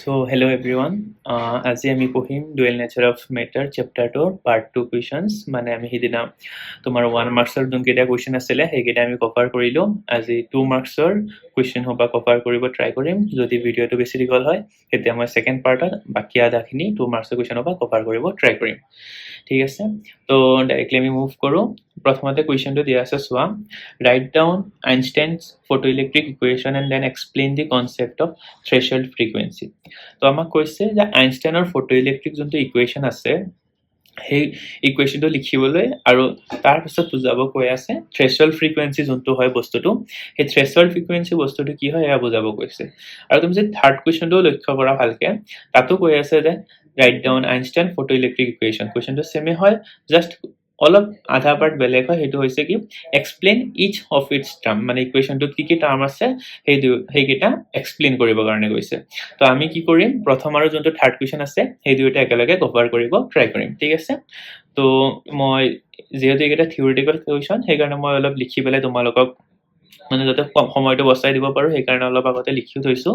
So hello everyone. আজি আমি পঢ়িম dual nature of matter chapter 2 part 2 questions মানে আমি হিদিনা তোমাৰ 1 marksৰ যোনকেইটা question আছিলে সেইকেইটা আমি কভাৰ কৰিলো আজি 2 marksৰ question হবা কভাৰ কৰিব ট্ৰাই কৰিম যদি ভিডিওটো বেছি দীঘল হয় তেতিয়া মই সেকেন্ড পাৰ্টত বাকি আধাখিনি 2 marksৰ question হবা কভাৰ কৰিব ট্ৰাই কৰিম ঠিক আছে তো ডাইৰেক্টলি আমি মুভ কৰো প্ৰথমতে কোৱেশ্চনটো দিয়া আছে সোৱা write down Einstein's photoelectric equation and then explain the concept of threshold frequency তো আমাক কৈছে যে আইনষ্টাইনৰ ফটোইলেক্ট্ৰিক যোনটো ইকুৱেশ্যন আছে সেই ইকুৱেশ্যনটো লিখিবলৈ আৰু তাৰ পিছত বুজাব কৈ আছে থ্ৰেশহোল্ড ফ্ৰিকুৱেন্সি যোনটো হয় বস্তুটো সেই থ্ৰেশহোল্ড ফ্ৰিকুৱেন্সি বস্তুটো কি হয় এয়া বুজাব কৈছে আৰু তুমি যে থাৰ্ড কোৱেশ্যনটো লক্ষ্য কৰা ভালকে তাতো কৈ আছে যে write down Einstein photoelectric equation কোৱেশ্যনটো সেমে হয় জাস্ট অলপ আধা পাৰ্ট বেলেগ হয় হেতু হৈছে কি explain each of its term মানে ইকুৱেশ্যনটোত কি কি টাৰ্ম আছে সেইকেইটা এক্সপ্লেইন কৰিবৰ কাৰণে কৈছে তো আমি কি কৰিম প্ৰথম আৰু যোনটো থাৰ্ড কোৱেশ্চন আছে সেই দুইটা একেলগে কভাৰ কৰিব ট্ৰাই কৰিম ঠিক আছে তো মই যেহেতু এটা থিওৰিটিকেল কোৱেশ্চন সেইকাৰণে মই অলপ লিখি পেলাই তোমালোকক মানে যাতে সময়টো বচাই দিব পাৰো সেইকাৰণে অলপ আগতে লিখিও থৈছো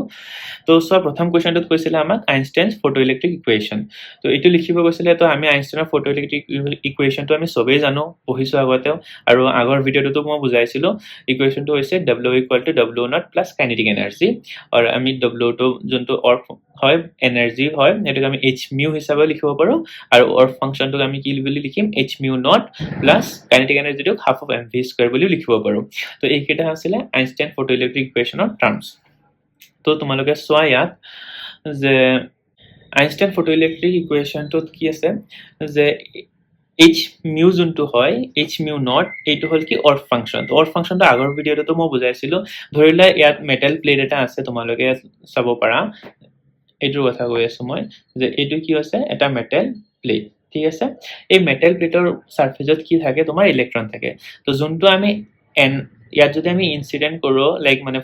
তো সব প্ৰথম কোৱেশ্চনটোত কৈছিলে আমাক আইনষ্টাইনছ ফটোইলেক্ট্ৰিক ইকুৱেশ্যন তো এইটো লিখিব কৈছিলে তো আমি আইনষ্টাইনৰ ফটোইলেক্ট্ৰিক ইকুৱেশ্যনটো আমি সবেই জানো পঢ়িছো আগতেও আৰু আগৰ ভিডিওটো মই বুজাইছিলো ইকুৱেশ্যনটো হৈছে W=W0 প্লাস কাইনেটিক এনাৰ্জি আৰু আমি W টো যোনটো অৰ্ক হয় এনাৰ্জি হয় এটাকে আমি h mu হিচাপে লিখিব পাৰো আৰু অৰ্ক ফাংশনটো আমি কি বুলি লিখিম h mu naught plus kinetic এনাৰ্জিটো হাফ অফ mv স্কয়াৰ বুলি লিখিব পাৰো তো এইকেইটা আছিল আইনষ্টাইন ফটোইলেক্ট্ৰিক ইকুৱেশ্যনৰ টাৰ্মস তো তোমালোকে সোৱা ইয়াত যে আইনষ্টাইন ফটোইলেক্ট্ৰিক ইকুৱেশ্যনটোত কি আছে যে h mu যোনটো হয় h mu naught এইটো হল কি অৰ্ক ফাংশন তো অৰ্ক ফাংশনটো আগৰ ভিডিওটো মই বুজাইছিলো ধৰিলা ইয়াত মেটাল প্লেট এটা আছে তোমালোকে চাব পাৰা এইটোৰ কথা কৈ আছো মই যে এইটো কি আছে এটা মেটাল প্লেট ঠিক আছে এই মেটাল প্লেটৰ সাৰফেসত কি থাকে তোমাৰ ইলেক্ট্ৰন থাকে তো যোনটো আমি ইয়াত যদি আমি ইনসিডেন্ট কৰো লাইক মানে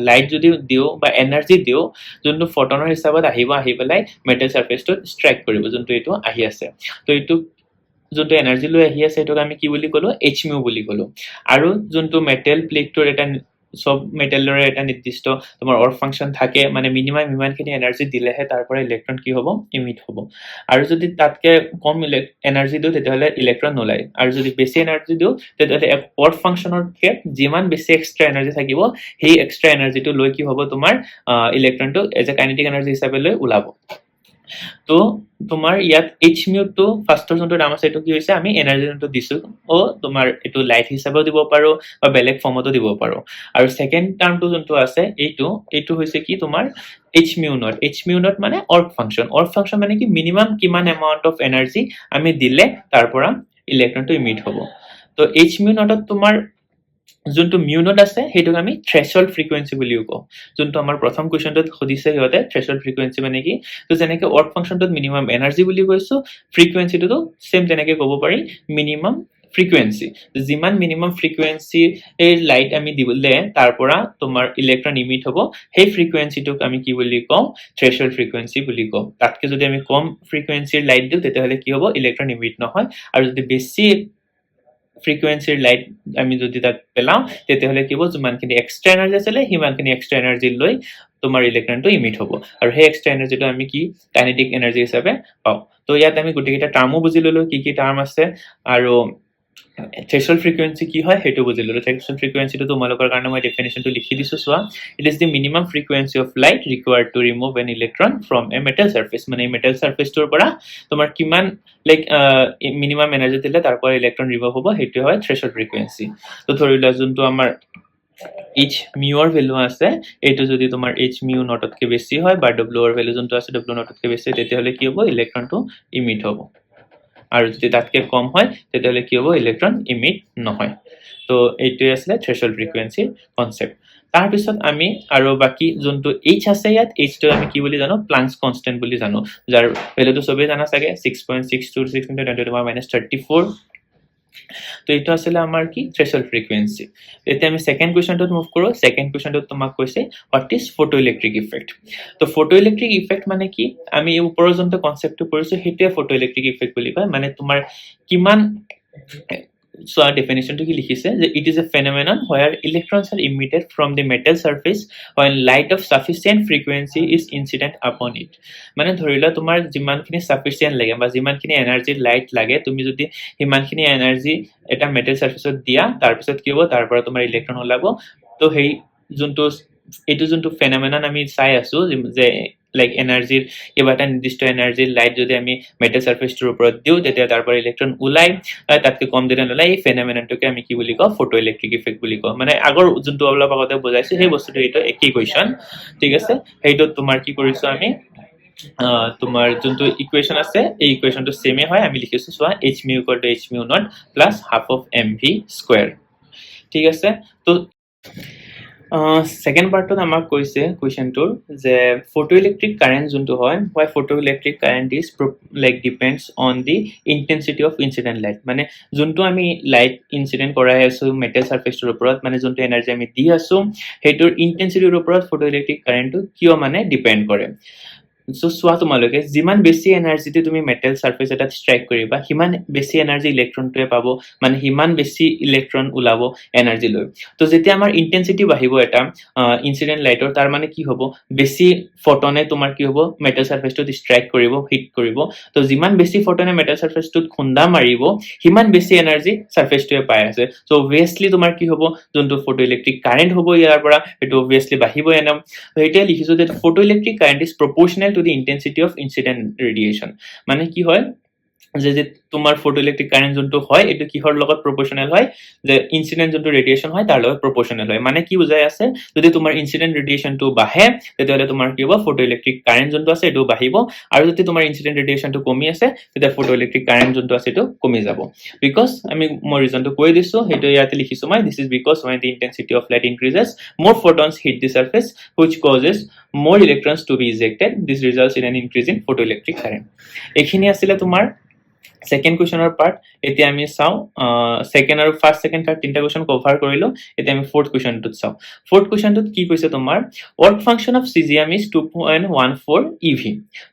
লাইট যদি দিও বা এনাৰ্জি দিও যোনটো ফটনৰ হিচাপত আহি পেলাই মেটাল সাৰফেসটো স্ট্ৰাইক কৰিব যোনটো এইটো আহি আছে তো এইটো যোনটো এনাৰ্জি লৈ আহি আছে এটোক আমি কি বুলি কলো h mu বুলি কলো আৰু যোনটো মেটাল প্লেটৰ এটা সব মেটালৰে এটা নিৰ্দিষ্ট তোমাৰ অৰ্ক ফাংশন থাকে মানে মিনিমাম ইমানখিনি এনাৰ্জি দিলেহে তাৰ পৰা ইলেক্ট্ৰন কি হ'ব ইমিট হ'ব আৰু যদি তাতকে কম এনাৰ্জি দিও তেতিয়াহলে ইলেক্ট্ৰন নোলায় আৰু যদি বেছি এনাৰ্জি দিও তেতিয়াহলে অৰ্ক ফাংশনৰকে যিমান বেছি এক্সট্ৰা এনাৰ্জি থাকিব সেই এক্সট্ৰা এনাৰ্জিটো লৈ কি হ'ব তোমাৰ ইলেক্ট্ৰনটো এজ এ কাইনেটিক এনাৰ্জি হিচাপে লৈ ওলাব তো তোমাৰ ইয়াত h mu টো ফাৰ্ষ্টৰ যোনটো নাম আছে এটো কি হৈছে আমি এনাৰ্জি যোনটো দিছো ও তোমাৰ এটো লাইট হিচাপেও দিব পাৰো বা বেলেগ ফৰ্মতো দিব পাৰো আৰু সেকেন্ড টাৰ্মটো যোনটো আছে এইটো হৈছে কি তোমাৰ h mu naught মানে অৰ্ক ফাংশন মানে কি মিনিমাম কিমান এমাউন্ট অফ এনাৰ্জি আমি দিলে তাৰ পৰা ইলেক্ট্ৰনটো ইমিট হ'ব তো h mu naught তোমাৰ যোনটো মিউ নট আছে হেতুক আমি থ্ৰেশহোল্ড ফ্ৰিকুৱেন্সি বুলিও কওঁ যোনটো আমাৰ প্ৰথম কোৱেশ্চনটোত খুদিছে হিয়তে থ্ৰেশহোল্ড ফ্ৰিকুৱেন্সি মানে কি তো যেনেকে অৰ্ক ফাংশনটোত মিনিমাম এনাৰ্জি বুলি কৈছো ফ্ৰিকুৱেন্সিটো সেম তেনেকে ক'ব পাৰি মিনিমাম ফ্ৰিকুৱেন্সি যিমান মিনিমাম ফ্ৰিকুৱেন্সি এই লাইট আমি দিবলে তাৰ পৰা তোমাৰ ইলেক্ট্ৰন ইমিট হ'ব সেই ফ্ৰিকুৱেন্সিটোক আমি কি বুলি কওঁ থ্ৰেশহোল্ড ফ্ৰিকুৱেন্সি বুলি কওঁ তাতকে যদি আমি কম ফ্ৰিকুৱেন্সিৰ লাইট দিও তেতিয়াহলে কি হ'ব ইলেক্ট্ৰন ইমিট নহয় আৰু যদি বেছি ফ্ৰিকুৱেন্সিৰ লাইট আমি যদি তাত পেলাও তেতিয়াহলে কি হ'ব যিমানখিনি এক্সট্ৰা এনাৰ্জি আছে হিমানখিনি এক্সট্ৰা এনাৰ্জি লৈ তোমাৰ ইলেক্ট্ৰনটো ইমিট হ'ব আৰু সেই এক্সট্ৰা এনাৰ্জিটো আমি কি কাইনেটিক এনাৰ্জি হিচাপে পাও তো ইয়াত আমি গোটেইটা টাৰ্মো বুজি ললো কি টাৰ্ম আছে আৰু থ্ৰেশহোল্ড ফ্ৰিকুৱেন্সি কি হয় হেতু বুজি ললো থ্ৰেশহোল্ড ফ্ৰিকুৱেন্সিটো তোমালোকৰ কাৰণে মই ডেফিনিশনটো লিখি দিছো so it is the minimum frequency of light required to remove an electron from a metal surface মানে মেটাল সাৰফেসটোৰ পৰা তোমাৰ কিমান লাইক মিনিমাম এনাৰ্জি দিলে তাৰ পৰা ইলেক্ট্ৰন ৰিমুভ হ'ব হেতু হয় থ্ৰেশহোল্ড ফ্ৰিকুৱেন্সি তো ধৰিলা যোনটো আমাৰ h mu ৰ ভ্যালু আছে এইটো যদি তোমাৰ h mu naught তকৈ বেছি হয় বা w ৰ ভ্যালু যোনটো আছে w naught তকৈ বেছি তেতিয়াহলে কি হ'ব ইলেক্ট্ৰনটো ইমিট হ'ব আৰু যদি তাতকে কম হয় তেতিয়াহলে কি হ'ব ইলেক্ট্ৰন ইমিট নহয় তো এইটোই আছে থ্ৰেশহোল্ড ফ্ৰিকুৱেন্সিৰ কনসেপ্ট তাৰ পিছত আমি আৰু বাকি যোনটো h আছে ইয়াত h টো আমি কি বুলি জানো প্লাংকস কনস্ট্যান্ট বুলি জানো যাৰ ভ্যালুটো সবে জানা থাকে 6.626 × 10⁻34 তো এটা আছিল আমাৰ কি থ্ৰেশহোল্ড ফ্ৰিকুৱেন্সি এতিয়া আমি সেকেন্ড কোৱেশ্চনটোত মুভ কৰো সেকেন্ড কোৱেশ্চনটোত তোমাক কৈছে হোৱাট ইজ ফটোইলেক্ট্ৰিক ইফেক্ট তো ফটোইলেক্ট্ৰিক ইফেক্ট মানে কি আমি এই ওপৰৰ যোনটো কনসেপ্টটো কৰিছো হেতুৱে ফটোইলেক্ট্ৰিক ইফেক্ট বুলি কয় মানে তোমাৰ কিমান So our definition to ki likhise that it is a phenomenon where electrons are emitted from the metal surface when light of sufficient frequency is incident upon it. মানে ধৰিলা তোমাৰ যিমানখিনি sufficient লাগে বা যিমানখিনি এনাৰ্জি লাইট লাগে তুমি যদি সিমানখিনি এনাৰ্জি এটা মেটেল সাৰফেসত দিয়া তাৰ পিছত কি হ'ব তাৰ পৰা তোমাৰ ইলেক্ট্ৰন ওলাব তো হেই যোনটো এটো যোনটো ফেনোমেনন আমি চাই আছো যে লাইক এনার্জির কিবা এটা নির্দিষ্ট এনার্জির লাইট যদি আমি মেটেল সাৰফেসটোৰ ওপৰত দিও তেতিয়া তাৰ পৰা ইলেক্ট্ৰন ওলাই তাতকৈ কম দিনে ওলাই এই ফেনোমেননটোকে আমি কি বুলি কওঁ ফটো ইলেক্ট্ৰিক ইফেক্ট বুলি কওঁ মানে আগৰ যোনটো অলপ আগতে বুজাইছো সেই বস্তুটো এটা একই ইকুৱেচন ঠিক আছে হেইটো তোমাৰ কি কৰিছো আমি তোমাৰ যোনটো ইকুৱেচন আছে এই ইকুৱেচনটো সেমে হয় আমি লিখিছো সোৱা h mu = h mu naught plus half of mv square ঠিক আছে তো second part to আমাক কৈছে কোৱেশ্চনটোৰ যে photoelectric current যোনটো হয় why photoelectric current is like depends on the intensity of incident light মানে যোনটো আমি লাইট ইনসিডেন্ট কৰাই আছো মেটেল সাৰফেসটোৰ ওপৰত মানে যোনটো এনাৰ্জি আমি দি আছো হেইটোৰ ইন্টেন্সিটিৰ ওপৰত photoelectric currentটো কিয় মানে ডিপেন্ড কৰে সো সোৱা তোমালোকে যিমান বেছি এনাৰ্জিতে তুমি মেটেল সাৰফেস এটা স্ট্ৰাইক কৰিবা হিমান বেছি এনাৰ্জি ইলেক্ট্ৰনটোৱে পাব মানে হিমান বেছি ইলেক্ট্ৰন ওলাব এনাৰ্জি লৈ তো যেতিয়া আমাৰ ইন্টেন্সিটি বাঢ়িব এটা ইনসিডেন্ট লাইটৰ তাৰ মানে কি হ'ব বেছি ফটনে তোমাৰ কি হ'ব মেটেল সাৰফেসটো স্ট্ৰাইক কৰিব হিট কৰিব তো যিমান বেছি ফটনে মেটেল সাৰফেসটো খুন্দা মাৰিব হিমান বেছি এনাৰ্জি সাৰফেসটোৱে পাই আছে সো অবভিয়াসলি তোমাৰ কি হ'ব যোনটো ফটোইলেক্ট্ৰিক কাৰেন্ট হ'ব ইয়াৰ পৰা এটো অবভিয়াসলি বাঢ়িব এনম তো এটা লিখিছো যে photoelectric current is proportional to the intensity of incident radiation মানে কি হয় যে তোমাৰ ফটোইলেক্ট্ৰিক কাৰেন্ট যোনটো হয় এটো কিহৰ লগত প্ৰপোৰ্শনাল হয় যে ইনসিডেন্ট যোনটো ৰেডিয়েশন হয় তাৰ লগত প্ৰপোৰ্শনাল হয় মানে কি বুজাই আছে যদি তোমাৰ ইনসিডেন্ট ৰেডিয়েশনটো বাঢ়ে তেতিয়াহলে তোমাৰ কি হ'ব ফটোইলেক্ট্ৰিক কাৰেন্ট যোনটো আছে এটো বাঢ়িব আৰু যদি তোমাৰ ইনসিডেন্ট ৰেডিয়েশনটো কমি আছে তেতিয়া ফটোইলেক্ট্ৰিক কাৰেন্ট যোনটো আছে এটো কমি যাব বিকজ আমি মই ৰিজনটো কৈ দিছো হেটো ইয়াতে লিখিছো মই this is because when the intensity of light increases more photons hit the surface which causes more electrons to be ejected this results in an increase in photoelectric current এখিনি আছিল তোমাৰ second question or part এতিয়া আমি চাও second আৰু first second third তিনটা question cover কৰিলো এতিয়া আমি fourth question টো চাও fourth question টো কি কৈছে তোমাৰ work function of cesium is 2.14 ev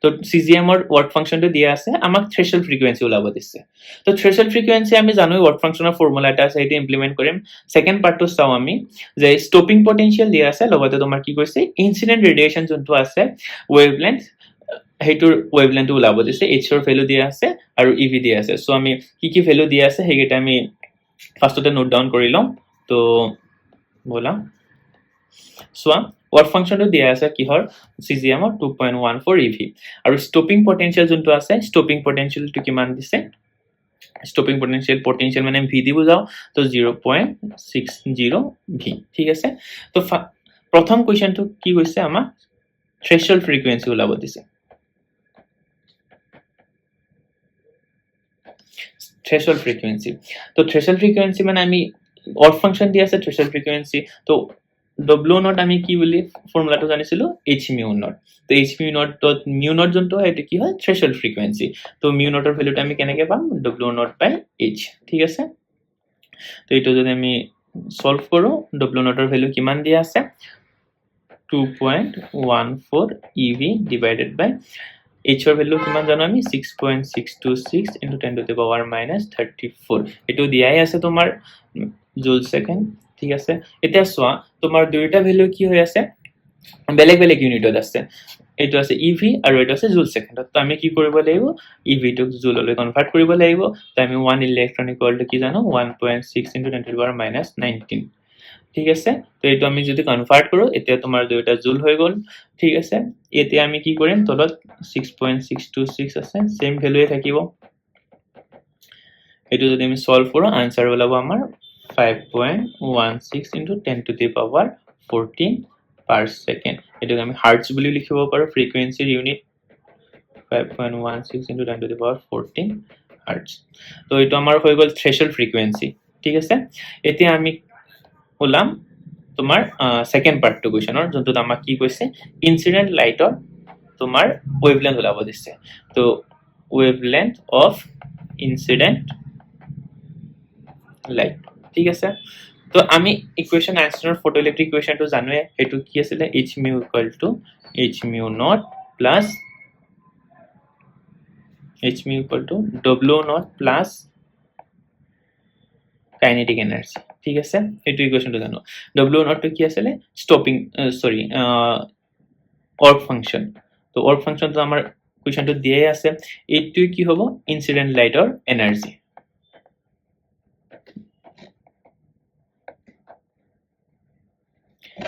তো cesium ৰ work function টো দিয়া আছে আমাক threshold frequency ওলাব দিছে তো threshold frequency আমি জানো work function ৰ ফৰ্মুলা এটা আছে এটো ইমপ্লিমেন্ট কৰিম second part টো চাও আমি যে stopping potential দিয়া আছে লগতে তোমাৰ কি কৈছে incident radiation যোনটো আছে wavelength হেইটোৰ ওয়েভলেন্থ ওলাব দিছে h ৰ ভ্যালু দিয়া আছে আৰু ev দিয়া আছে সো আমি কি ভ্যালু দিয়া আছে হেগেটা আমি ফার্স্টতে নোট ডাউন কৰি লম তো বলা সোৱা ওয়াৰ্ক ফাংশনটো দিয়া আছে কিহৰ সিজিএমৰ 2.14 ev আৰু স্টপিং পটেনশিয়াল যোনটো আছে স্টপিং পটেনশিয়ালটো কিমান দিছে স্টপিং পটেনশিয়াল মানে v দি বুজাও তো 0.60 v ঠিক আছে তো প্ৰথম কোৱেশ্চনটো কি কৈছে আমাৰ থ্ৰেশহোল্ড ফ্ৰিকুৱেন্সি ওলাব দিছে threshold frequency তো threshold frequency মানে আমি work function দি আছে threshold frequency তো w naught আমি কি বুলি ফৰ্মুলাটো জানিছিলো h mu naught তো h mu naught তো mu naught যোনটো হয় এটা কি হয় threshold frequency তো mu naught ৰ ভ্যালুটো আমি কেনেকৈ পাম w naught by h ঠিক আছে তো এটো যদি আমি সলভ কৰো w naught ৰ ভ্যালু কিমান দিয়া আছে 2.14 ev divided by h ৰ ভ্যালু কিমান জানো আমি 6.626 into 10 to the power minus 34 এটো দিয়াই আছে তোমাৰ জুল সেকেন্ড ঠিক আছে এটা সোৱা তোমাৰ দুইটা ভ্যালু কি হৈ আছে বেলেগ বেলেগ ইউনিটত আছে এটো আছে ev আৰু এটো আছে জুল সেকেন্ড তো আমি কি কৰিব লাগিব ev টো জুললৈ কনভাৰ্ট কৰিব লাগিব তো আমি 1 ইলেক্ট্ৰন ইকুয়াল টু কি জানো 1.6 into 10 to the power minus 19 ঠিক আছে তো এটো আমি যদি কনভার্ট কৰো এতিয়া তোমাৰ দুইটা জুল হৈ গল ঠিক আছে এতিয়া আমি কি কৰিম তলত 6.626 আছে সেম ভ্যালুয়ে থাকিব এটো যদি আমি সলভ কৰো আনসাৰ ওলাব আমাৰ 5.16 into 10 to the power 14 per second এটো আমি হার্টজ বুলি লিখিব পাৰো ফ্ৰিকুৱেন্সিৰ unit 5.16 into 10 to the power 14 hertz তো এটো আমাৰ হৈ গল থ্ৰেশহোল্ড ফ্ৰিকুৱেন্সি ঠিক আছে এতিয়া আমি ওলাম তোমাৰ সেকেন্ড পাৰ্ট টু কোৱেশ্চনৰ যোনটো আমাক কি কৈছে ইনসিডেন্ট লাইটৰ তোমাৰ ওয়েভলেন্থ ওলাব দিছে তো ওয়েভলেন্থ অফ ইনসিডেন্ট লাইট ঠিক আছে তো আমি ইকুয়েশন আনসাৰৰ ফটোইলেক্ট্ৰিক ইকুয়েশনটো জানোৱে এটো কি আছিল h mu equal to h mu naught plus h mu equal to w naught plus kinetic energy ঠিক আছে এইটো ইকুয়েশনটো জানো W0 টো কি আছিল স্টপিং সরি ওয়ার্ক ফাংশন তো ওয়ার্ক ফাংশনটো আমাৰ কোৱেশ্চনটো দিয়ে আছে এইটো কি হ'ব ইনসিডেন্ট লাইটৰ এনাৰ্জি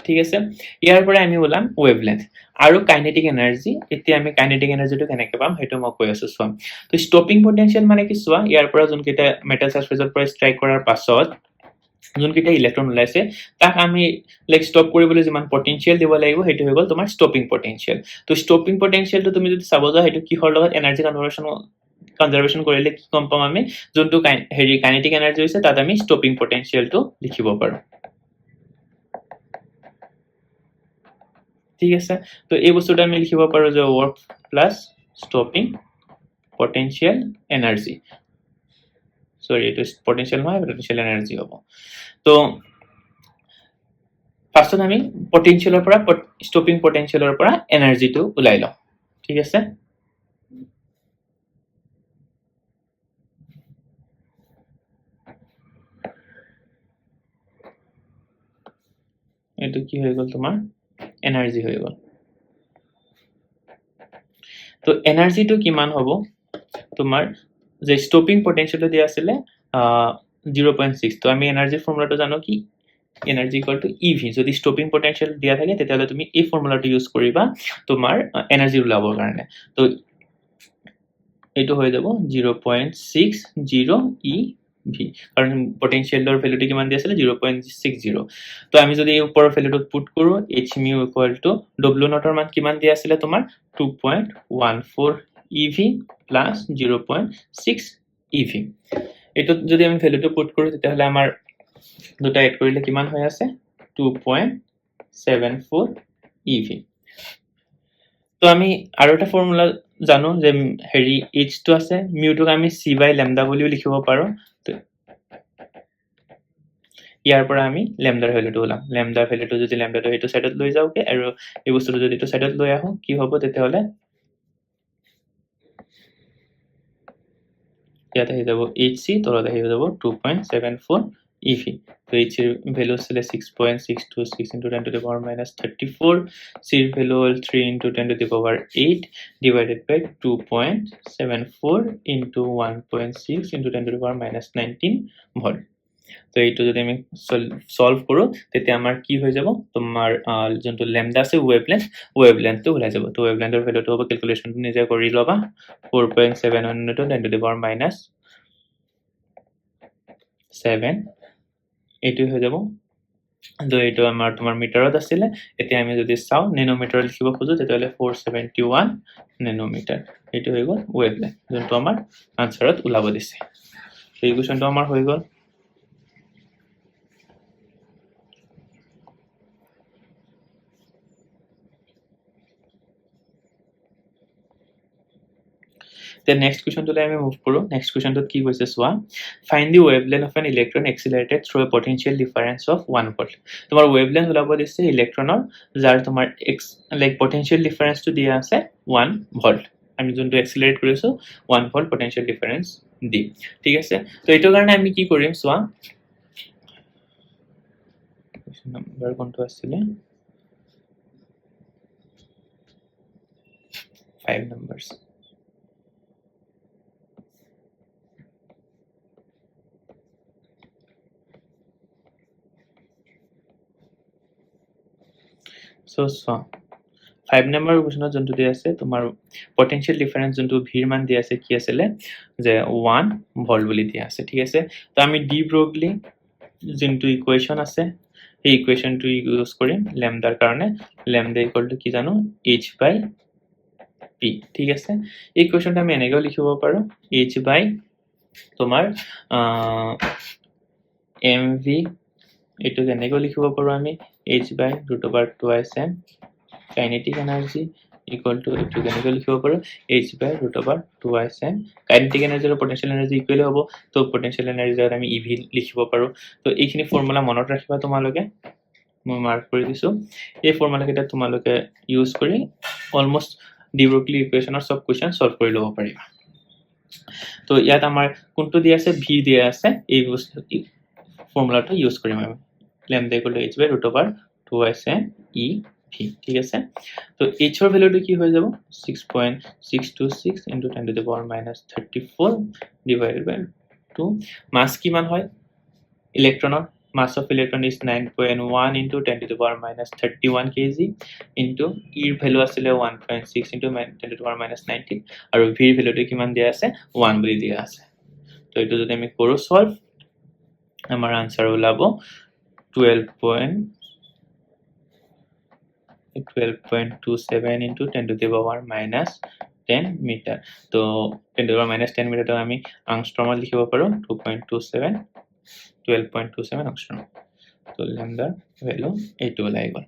ঠিক আছে ইয়াৰ পৰা আমি ওলাম ওয়েভলেন্থ আৰু কাইনেটিক এনার্জি এতিয়া আমি কাইনেটিক এনার্জিটো কেনেকৈ পাম হেতু মই কৈ আছো সোম তো স্টপিং পটেনশিয়াল মানে কি সোৱা ইয়াৰ পৰা যোন কেটা মেটাল সাৰফেসৰ পৰা স্ট্ৰাইক কৰাৰ পাছত যোন কেটা ইলেক্ট্ৰন ওলাইছে তাক আমি লাইক স্টপ কৰিবলৈ যিমান পটেনশিয়াল দিব লাগিব হেতু হৈ গল তোমাৰ স্টপিং পটেনশিয়াল তো স্টপিং পটেনশিয়ালটো তুমি যদি চাব যা হেতু কিহৰ লগত এনাৰ্জি কনজাৰভেশন কৰিলে কি কম পাম আমি যোনটো হেৰি কাইনেটিক এনাৰ্জি হৈছে তাত আমি স্টপিং পটেনশিয়ালটো লিখিব পাৰো ঠিক আছে তো এই বস্তুটা আমি লিখিব পাৰো যে work plus stopping potential energy sorry এটা পটেনশিয়াল নহয় পটেনশিয়াল এনার্জি হ'ব তো ফার্স্টত আমি পটেনশিয়ালৰ পৰা স্টপিং পটেনশিয়ালৰ পৰা এনাৰ্জিটো উলাই লওঁ ঠিক আছে এটো কি হৈ গল তোমাৰ এনাৰ্জি হৈ গল তো এনাৰ্জিটো কিমান হ'ব তোমাৰ যে স্টপিং পটেনশিয়ালটো দিয়া আছিল 0.6 তো আমি এনার্জি ফর্মুলাটো জানো কি এনার্জি ইকুয়াল টু EV যদি স্টপিং পটেনশিয়াল দিয়া থাকে তেতিয়ালে তুমি এই ফর্মুলাটো ইউজ কৰিবা তোমাৰ এনাৰ্জি উলাবৰ কাৰণে তো এটো হৈ যাব 0.60 EV কাৰণ পটেনশিয়ালৰ ভ্যালুটো কিমান দিয়া আছিল 0.60 তো আমি যদি এই ওপৰৰ ভ্যালুটো পুট কৰো h mu equal to w0 ৰ মান কিমান দিয়া আছিল তোমাৰ 2.14 EV plus 0.6 EV এটো যদি আমি ভ্যালুটো পুট কৰো তেতিয়াহলে আমাৰ দুটা এড কৰিলে কিমান হৈ আছে 2.74 EV তো আমি আৰু এটা ফৰ্মুলা জানো যে হেৰি h টো আছে mu টোক আমি c by lambda বুলিও লিখিব পাৰো তো ইয়াৰ পৰা আমি ল্যামডাৰ ভ্যালুটো ওলাম ল্যামডাৰ ভ্যালুটো যদি ল্যামডাটো হেতু সাইডত লৈ যাওকে আৰু এই বস্তুটো যদি এটো সাইডত লৈ আহো কি হ'ব তেতিয়াহলে ইয়াতে হৈ যাব hc তলত হৈ যাব 2.74 EV তো h এর ভ্যালু ছিল 6.626 into 10 to the power minus 34 c এর value hall 3 into 10 to the power 8 divided by 2.74 into 1.6 into 10 to the power minus 19 volt তো এইটো যদি আমি সলভ কৰো তেতিয়া আমাৰ কি হৈ যাব তোমাৰ যোনটো ল্যামডা আছে ওয়েভলেন্থটো ওলাই যাব তো ওয়েভলেন্থৰ ভ্যালুটো হ'ব ক্যালকুলেশনটো নিজে কৰি লবা 4.7 into 10 to the power minus 7 এইটো হৈ যাব তো এইটো আমাৰ তোমাৰ মিটাৰত আছিল এতিয়া আমি যদি চাও নেনোমিটাৰ লিখিব খোজো তেতিয়ালে 471 নেনোমিটাৰ এইটো হৈ গল ওয়েভলেন্থ যোনটো আমাৰ আনসাৰত ওলাব দিছে এই কোৱেশ্চনটো আমাৰ হৈ গল The next question to let me move koro. Next question to ki hoise soa. Find the wavelength of an electron accelerated through a potential difference of 1 volt. Tomar wavelength ulabo disse electronor jar tomar like potential difference to dia ase 1 volt. আমি যোনটো accelerate কৰিছো 1 volt potential difference দি ঠিক আছে তো এটো কাৰণে আমি কি কৰিম সোয়া নাম্বাৰ কোনটো আছিল 5 numbers so 5 number কোৱেশ্চনত যোনটো দি আছে তোমাৰ পটেনশিয়াল ডিফাৰেন্স যোনটো ভিৰ মান দি আছে কি আছিল যে 1 ভোল্ট বুলি দি আছে ঠিক আছে তো আমি ডি ব্ৰগলি যোনটো ইকুৱেশন আছে এই ইকুৱেশনটো ইউজ কৰিম ল্যামডাৰ কাৰণে ল্যামডা ইকুয়াল টু কি জানো h by p ঠিক আছে এই ইকুৱেশনটো আমি এনেকৈ লিখিব পাৰো h by তোমাৰ mv এটো এনেকৈ লিখিব পাৰো আমি h by root over 2m kinetic energy equal to এটো কেনেকৈ লিখিব পাৰো h by root over 2m kinetic energy আৰু potential energy ইকুৱেল হ'ব তো potential energy আমি ev লিখিব পাৰো তো এইখিনি ফৰ্মুলা মনত ৰাখিবা তোমালোকে মই মাৰ্ক কৰি দিছো এই ফৰ্মুলা কেইটা তোমালোকে ইউজ কৰি অলমোস্ট ডি ব্ৰগলি ইকুৱেশনৰ সব কোৱেশ্চন সলভ কৰি লব পাৰিবা তো ইয়াত আমাৰ কোনটো দিয়া আছে ভি দিয়া আছে এই বস্তু ফৰ্মুলাটো ইউজ কৰিম আমি lambda equal to h by root over 2s e v ঠিক আছে তো h ৰ ভ্যালুটো কি হৈ যাব 6.626 into 10 to the power minus 34 divided by 2 মাস কিমান হয় ইলেক্ট্ৰনৰ mass of electron is 9.1 into 10 to the power minus 31 kg into e ৰ ভ্যালু আছিল 1.6 into 10 to the power minus 19 আৰু v ৰ ভ্যালুটো কিমান দিয়া আছে 1 বুলি দিয়া আছে তো এটো যদি আমি কৰো সলভ আমাৰ আনসাৰ ওলাব 12.27 into 10 to the power minus 10 meter তো 10 to the power minus 10 meter তো আমি আংস্ট্ৰমত লিখিব পাৰো 2.27 12.27 angstrom তো lambda ভ্যালু এইটো ওলাই গল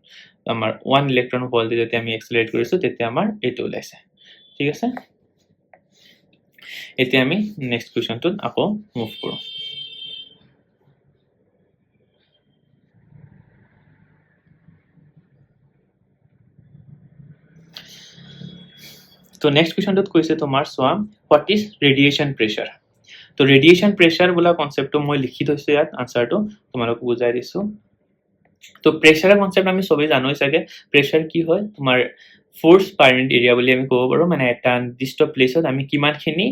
আমাৰ 1 ইলেক্ট্ৰন ভল্ট যেতে আমি এক্সেলাৰেট কৰিছো তেতে আমাৰ এইটো ওলাইছে ঠিক আছে এতিয়া আমি নেক্সট কোৱেশ্চনটোত আকৌ মুভ কৰো তো নেক্সট কোৱেশ্চনটোত কৈছে তোমাৰ সোৱা হোৱাট ইজ ৰেডিয়েশন প্ৰেসাৰ তো ৰেডিয়েশন প্ৰেসাৰ বোলা কনসেপ্টটো মই লিখি থৈছো ইয়াত আনসাৰটো তোমালোক বুজাই দিছো তো প্ৰেসাৰৰ কনসেপ্ট আমি সবে জানোই সাগে প্ৰেসাৰ কি হয় তোমাৰ ফোৰ্স পাৰ ইউনিট এৰিয়া বলি আমি কব পাৰো মানে এটা নিৰ্দিষ্ট প্লেসত আমি কিমানখিনি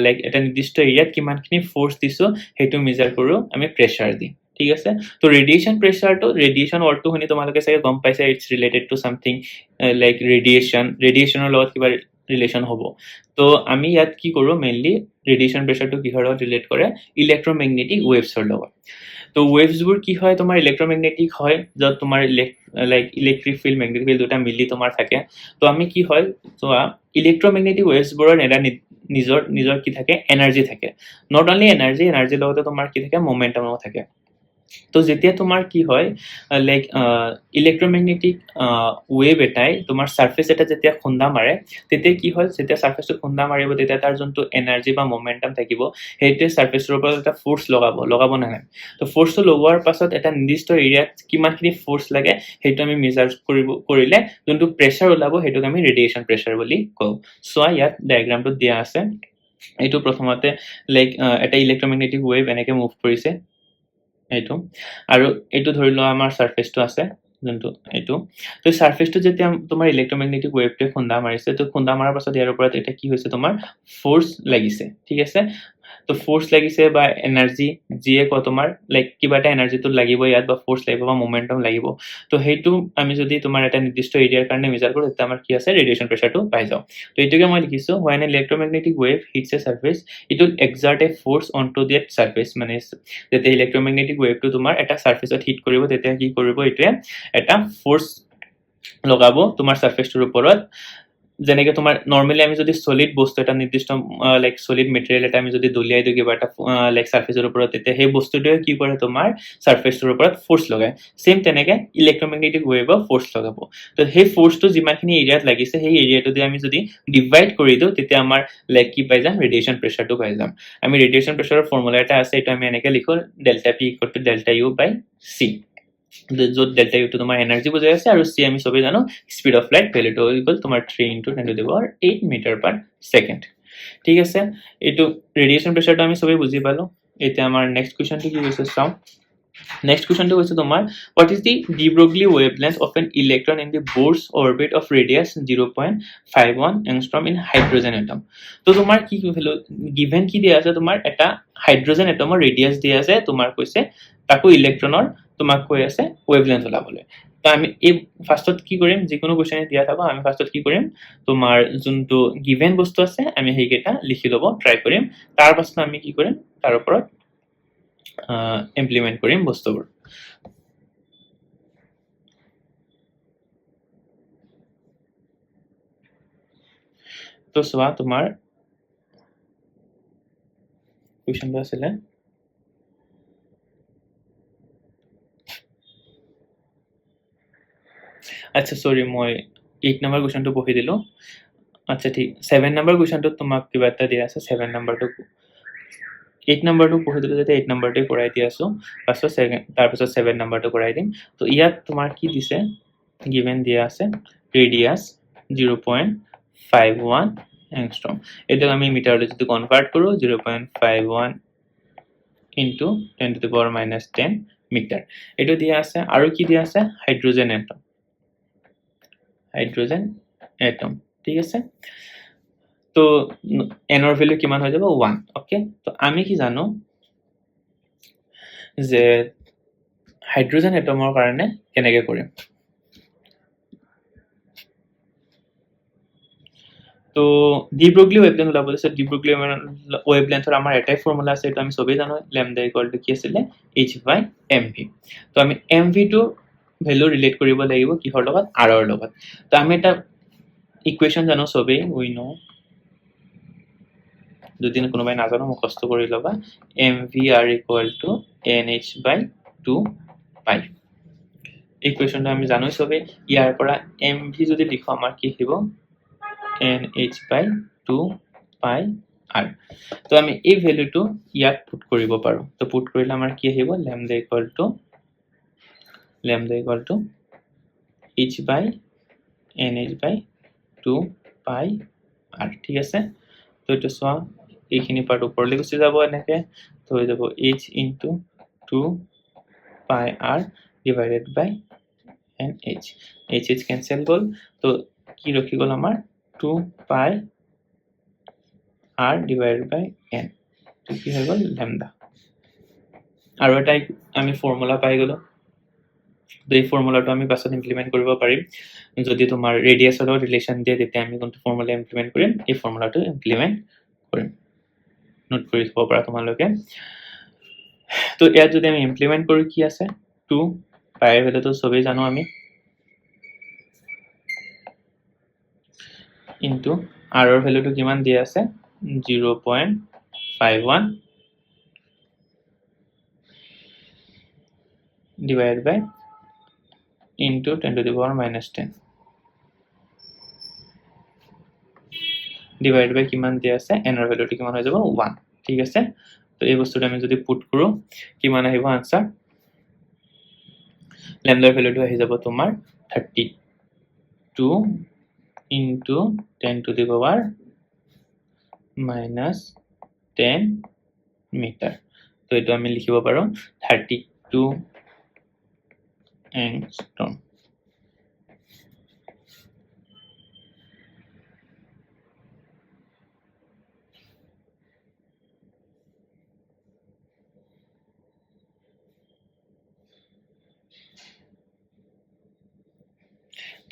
লাইক এটা নিৰ্দিষ্ট এৰিয়াত কিমানখিনি ফোৰ্স দিছো হেতু মেজাৰ কৰো আমি প্ৰেসাৰ দি ঠিক আছে তো ৰেডিয়েশন প্ৰেসাৰটো ৰেডিয়েশন অৰ্থটো শুনি তোমালোকে চাগে গম পাইছা it's related to something like ৰেডিয়েশনৰ লগত কিবা ৰিলেশন হ'ব তো আমি ইয়াত কি কৰো মেইনলি ৰেডিয়েশন প্ৰেসাৰটো কিহৰ লগত ৰিলেট কৰে ইলেক্ট্ৰোম্যাগনেটিক ওয়েভছৰ লগত তো ওয়েভছবোৰ কি হয় তোমাৰ ইলেক্ট্ৰোম্যাগনেটিক হয় যত তোমাৰ like electric field magnetic field দুটা মিলি তোমাৰ থাকে তো আমি কি হয় তো ইলেক্ট্ৰোম্যাগনেটিক ওয়েভছবোৰৰ এটা নিজৰ কি থাকে এনাৰ্জি থাকে নট অনলি এনাৰ্জি লগতে তোমাৰ কি থাকে মোমেন্টামও থাকে তো যেতিয়া তোমাৰ কি হয় লাইক ইলেক্ট্ৰোম্যাগনেটিক ওয়েভ এটাই তোমাৰ সাৰফেস এটা যেতিয়া খুন্দা মাৰে তেতিয়া কি হয় যেতিয়া সাৰফেসটো খুন্দা মাৰিব তেতিয়া তাৰ যোনটো এনাৰ্জি বা মোমেন্টাম থাকিব হেইতে সাৰফেসৰ ওপৰত এটা ফোৰ্স লগাব না তো ফোৰ্সটো লগোৱাৰ পাছত এটা নিৰ্দিষ্ট এৰিয়াত কিমানখিনি ফোৰ্স লাগে হেইটো আমি মেজাৰ কৰিলে যোনটো প্ৰেসাৰ ওলাব হেইটোক আমি ৰেডিয়েশন প্ৰেসাৰ বুলি কওঁ সো ইয়াত ডায়াগ্ৰামটো দিয়া আছে এইটো প্ৰথমতে লাইক এটা ইলেক্ট্ৰোম্যাগনেটিক ওয়েভ এনেকে মুভ কৰিছে এইটো আৰু এইটো ধৰিলো আমাৰ সাৰফেসটো আছে যোনটো এইটো তো সাৰফেসটো যেতিয়া তোমাৰ ইলেক্ট্ৰোম্যাগনেটিক ওয়েভটো খুন্দা মাৰিছে তো খুন্দা মাৰাৰ পাছত ইয়াৰ ওপৰত এটা কি হৈছে তোমাৰ ফোৰ্স লাগিছে ঠিক আছে তো ফোৰ্স লাগিছে বা এনাৰ্জি জিয়ে কো তোমাৰ লাইক কিবা এটা এনাৰ্জি তো লাগিব ইয়াত বা ফোৰ্স লাগিব বা মোমেন্টাম লাগিব তো হেইটো আমি যদি তোমাৰ এটা নিৰ্দিষ্ট এৰিয়াৰ কাৰণে মেজাৰ কৰো তেতিয়া আমাৰ কি আছে ৰেডিয়েশন প্ৰেসাৰটো পাই যাও তো এইটোকে মই লিখিছো when an electromagnetic wave hits a surface it will exert a force onto that surface মানে যেতিয়া ইলেক্ট্ৰোম্যাগনেটিক ওয়েভটো তোমাৰ এটা সাৰফেসত হিট কৰিব তেতিয়া কি কৰিব এটোৱে এটা ফোৰ্স লগাব তোমাৰ সাৰফেসটোৰ ওপৰত যেনেকে তোমাৰ নৰমালি আমি যদি সলিড বস্তু এটা নিৰ্দিষ্ট লাইক সলিড মেটেৰিয়েল এটা আমি যদি দলিয়াই দিও কিবা এটা লাইক সাৰফেসৰ ওপৰত তেতিয়া সেই বস্তুটোৱে কি কৰে তোমাৰ সাৰফেসৰ ওপৰত ফোৰ্স লগায় সেম তেনেকে ইলেক্ট্ৰোম্যাগনেটিক ওয়েভৰ ফোৰ্স লগাব তো সেই ফোৰ্সটো যিমানখিনি এৰিয়াত লাগিছে সেই এৰিয়াটো দি আমি যদি ডিভাইড কৰি দিও তেতিয়া আমাৰ লাইক কি পাই যাম ৰেডিয়েশন প্ৰেসাৰটো পাই যাম আমি ৰেডিয়েশন প্ৰেসাৰৰ ফৰ্মুলা এটা আছে এটা আমি এনেকে লিখো ডেল্টা p = ডেল্টা u বাই c যত ডেল্টা ইউ টো তোমাৰ এনাৰ্জি বুজাই আছে আৰু c আমি সবে জানো স্পিড অফ লাইট ভ্যালুটো ইকুয়াল তোমাৰ 3 * 10 to the power 8 metre per second ঠিক আছে এটো ৰেডিয়েশন প্ৰেসাৰটো আমি সবে বুজি পালো এতিয়া আমাৰ নেক্সট কোৱেশ্চনটো কি হৈছে চাও নেক্সট কোৱেশ্চনটো হৈছে তোমাৰ what is the de Broglie wavelength of an electron in the Bohr's orbit of radius 0.51 angstrom in hydrogen atom তো তোমাৰ কি ভ্যালু গিভেন কি দিয়া আছে তোমাৰ এটা হাইড্ৰোজেন এটমৰ ৰেডিয়াস দিয়া আছে তোমাৰ কৈছে তাকো ইলেক্ট্ৰনৰ তোমাক কৈ আছে ওয়েভলেন্থ ওলাবলৈ তো আমি এই ফাৰ্স্টত কি কৰিম যিকোনো কোৱেশ্চনে দিয়া থাকো আমি ফাৰ্স্টত কি কৰিম তোমাৰ যোনটো গিভেন বস্তু আছে আমি হেইকেটা লিখি লব ট্ৰাই কৰিম তাৰ পাছত আমি কি কৰিম তাৰ ওপৰত ইমপ্লিমেন্ট কৰিম বস্তুবোৰ তো সোৱা তোমাৰ কোৱেশ্চনটো আছিল আচ্ছা সৰি মই 8 নম্বৰ কোৱেশ্চনটো পঢ়ি দিলো আচ্ছা ঠিক 7 নম্বৰ কোৱেশ্চনটো তোমাক কিবা এটা দিয়া আছে 7 নম্বৰটো 8 নম্বৰটো পঢ়ি দিলো যেতে 8 নম্বৰটো কৰাই দি আছো পাছত তাৰ পাছত 7 নম্বৰটো কৰাই দিম তো ইয়াত তোমাৰ কি দিছে গিভেন দিয়া আছে ৰেডিয়াস 0.51 angstrom এটা আমি মিটাৰলৈ যদি কনভাৰ্ট কৰো 0.51 into 10 to the power minus 10 metre এটো দিয়া আছে আৰু কি দিয়া আছে হাইড্ৰোজেন এটম ঠিক আছে তো n ৰ ভ্যালু কিমান হৈ যাব 1 ওকে তো আমি কি জানো যে হাইড্ৰোজেন এটমৰ কাৰণে কেনেকৈ কৰিম তো ডি ব্ৰগলি ওয়েভলেন্থ ওলাব আছে ডি ব্ৰগলি ওয়েভলেন্থৰ আমাৰ এটাই ফৰ্মুলা আছে এটা আমি সবেই জানো ল্যামডা ইকুয়াল টু কি আছিল h/mv তো আমি mv টু ভ্যালু ৰিলেট কৰিব লাগিব কিহৰ লগত r ৰ লগত তো আমি এটা ইকুৱেচন জানো সবেই উই নো যদি কোনোবাই নাজানো মুখস্থ কৰি লবা mvr ইকুয়াল টু nh/2 পাই ইকুৱেচনটো আমি জানো সবেই ইয়াৰ পৰা mv যদি লিখো আমাৰ কি হ'ব nh/2 pi r তো আমি এই ভ্যালুটো ইয়াত পুট কৰিব পাৰো তো পুট কৰিলে আমাৰ কি আহিব lambda equal to h/nh/2 pi r ঠিক আছে তো এটা সোয়া এইখিনি পার্ট উপৰলৈ গুচি যাব এনেকে তো হৈ যাব h into 2 pi r divided by nh h cancel গল তো কি ৰখি গল আমাৰ 2 pi r divided by n তো কি হৈ গল lambda আৰু এটা আমি ফৰ্মুলা পাই গলো এই ফৰ্মুলাটো আমি পাছত ইমপ্লিমেন্ট কৰিব পাৰিম যদি তোমাৰ ৰেডিয়াছৰ লগত ৰিলেচন দিয়ে তেতিয়া আমি কোনটো ফৰ্মুলা ইমপ্লিমেন্ট কৰিম এই ফৰ্মুলাটো ইমপ্লিমেন্ট কৰিম নোট কৰি থব পাৰা তোমালোকে তো ইয়াত যদি আমি ইমপ্লিমেন্ট কৰো কি আছে 2 পাই এর ভ্যালু তো সবেই জানো আমি ইনটু r এর ভ্যালুটো কিমান দিয়া আছে 0.51 divided by into 10 to the power minus 10 divided by কিমান দিয়া আছে n এর ভ্যালুটো কিমান হৈ যাব 1 ঠিক আছে তো এই বস্তুটো আমি যদি পুট কৰো কিমান আহিব আনসাৰ lambda এৰ ভ্যালুটো আহি যাব তোমাৰ 32 into 10 to the power minus 10 meter তো এটো আমি লিখিব পাৰো 32 angstrom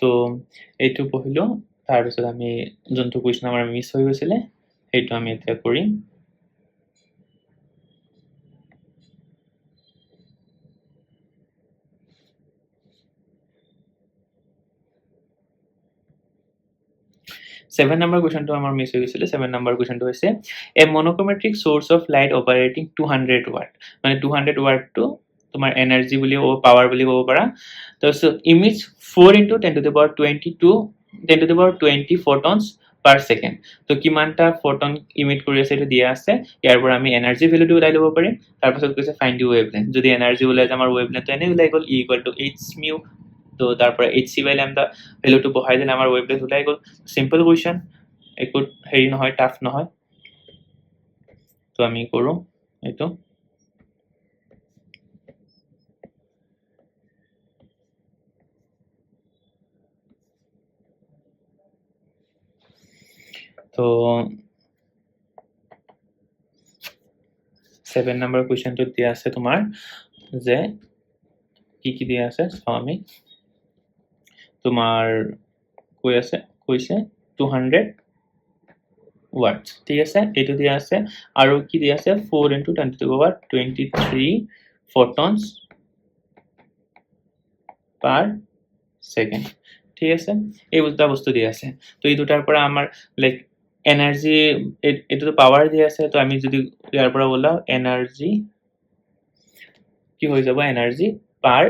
তো এইটো পঢ়িলো তাৰ পিছত আমি যোনটো কোৱেশ্চন আমাৰ মিস হৈ গৈছিলে এইটো আমি এতিয়া কৰিম 7 number question to amar miss hoye gechile 7 number question to hoise a monochromatic source of light operating 200 watt mane 200 watt to তোমার এনার্জি বলি ও পাওয়ার বলি কব পারা তো so image 4 into 10 to the power 22 10 to the power 20 photons per second তো কিমানটা photon emit কৰি আছে এটো দিয়া আছে ইয়াৰ পৰা আমি এনাৰ্জি ভ্যালুটো উলাই লব পাৰিম তাৰ পাছত কৈছে ফাইন্ড দি ওয়েভলেন্থ যদি এনাৰ্জি উলাই যায় আমাৰ ওয়েভলেন্থ এনে উলাই গল E = h mu তো তাৰপৰ hc/lambda ভ্যালুটো বহাই দিলে আমাৰ ওয়েভলেন্থ উলাই গল সিম্পল কোৱেশ্চন একো হেৰি নহয় টাফ নহয় তো আমি কৰো এটো তো 7 নাম্বাৰ কোৱেশ্চনটো দিয়া আছে তোমাৰ যে কি দিয়া আছে আমি তোমাৰ কৈ আছে কৈছে 200 watts ঠিক আছে এটো দিয়া আছে আৰু কি দিয়া আছে 4 into 10 to the power 23 photons per second ঠিক আছে এই দুটা বস্তু দিয়া আছে তো এই দুটাৰ পৰা আমাৰ লাইক এনাৰ্জি এটো তো পাওয়াৰ দিয়া আছে তো আমি যদি ইয়াৰ পৰা বলা এনাৰ্জি কি হৈ যাব এনাৰ্জি পাৰ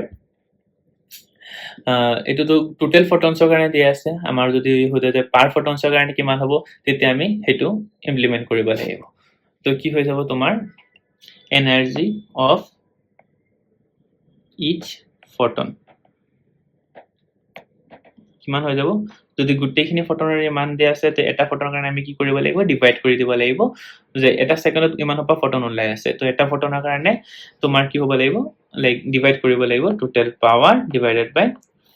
এটো তো টোটাল ফটনছৰ কাৰণে দিয়া আছে আমাৰ যদি হতে পাৰ ফটনছৰ কাৰণে কিমান হ'ব তেতিয়া আমি হেতু ইমপ্লিমেন্ট কৰিব লাগিব তো কি হৈ যাব তোমাৰ এনাৰ্জি অফ ইচ ফটন কিমান হৈ যাব যদি গোটেইখিনি ফটনৰ মান দিয়া আছে তে এটা ফটনৰ কাৰণে আমি কি কৰিব লাগিব ডিভাইড কৰি দিব লাগিব যে এটা সেকেন্ডত কিমান হপা ফটন ওলাই আছে তো এটা ফটনৰ কাৰণে তোমাৰ কি হ'ব লাগিব লাইক ডিভাইড কৰিব লাগিব total power divided by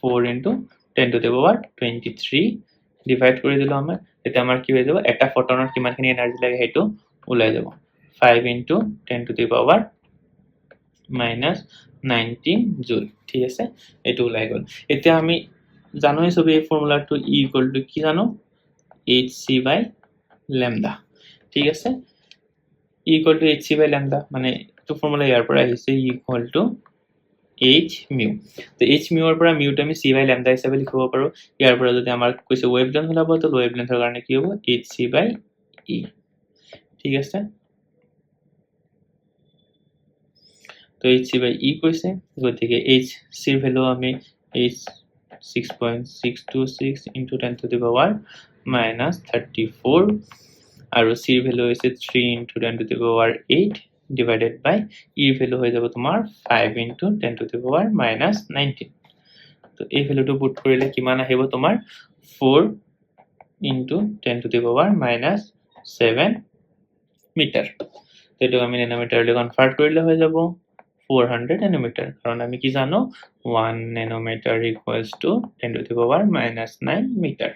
4 into 10 to the power 23 divide কৰি দিলো আমাৰ এটা আমাৰ কি হৈ যাব এটা ফটনৰ কিমানখিনি এনাৰ্জি লাগে হেতু ওলাই যাব 5 into 10 to the power minus 19 জুল ঠিক আছে এটো ওলাই গল এতিয়া আমি জানোই সবে এই ফর্মুলাটো E equal to কি জানো hc by lambda ঠিক আছে E equal to hc by lambda মানে তো ফর্মুলা ইয়াৰ পৰা আহিছে E equal to h mu তো h mu এৰ পৰা mu টো আমি c by lambda হিচাপে লিখিব পাৰো ইয়াৰ পৰা যদি আমাৰ কৈছে ওয়েভলেন্থ হলাব তো ওয়েভলেন্থৰ কাৰণে কি হ'ব hc by e ঠিক আছে তো hc by e কৈছে গতিকে h c এর ভ্যালু আমি h 6.626 into 10 to the power minus 34 আৰু c এর ভ্যালু হৈছে 3 into 10 to the power 8 divided by e value হৈ যাব তোমাৰ 5 into 10 to the power minus 19 তো এই ভ্যালুটো পুট কৰিলে কিমান আহিব তোমাৰ 4 into 10 to the power minus 7 metre তেটো আমি ন্যানোমিটাৰলৈ কনভাৰ্ট কৰিলে হৈ যাব 400 nanometer কারণ আমি কি জানো 1 nanometer equals to 10 to the power minus 9 meter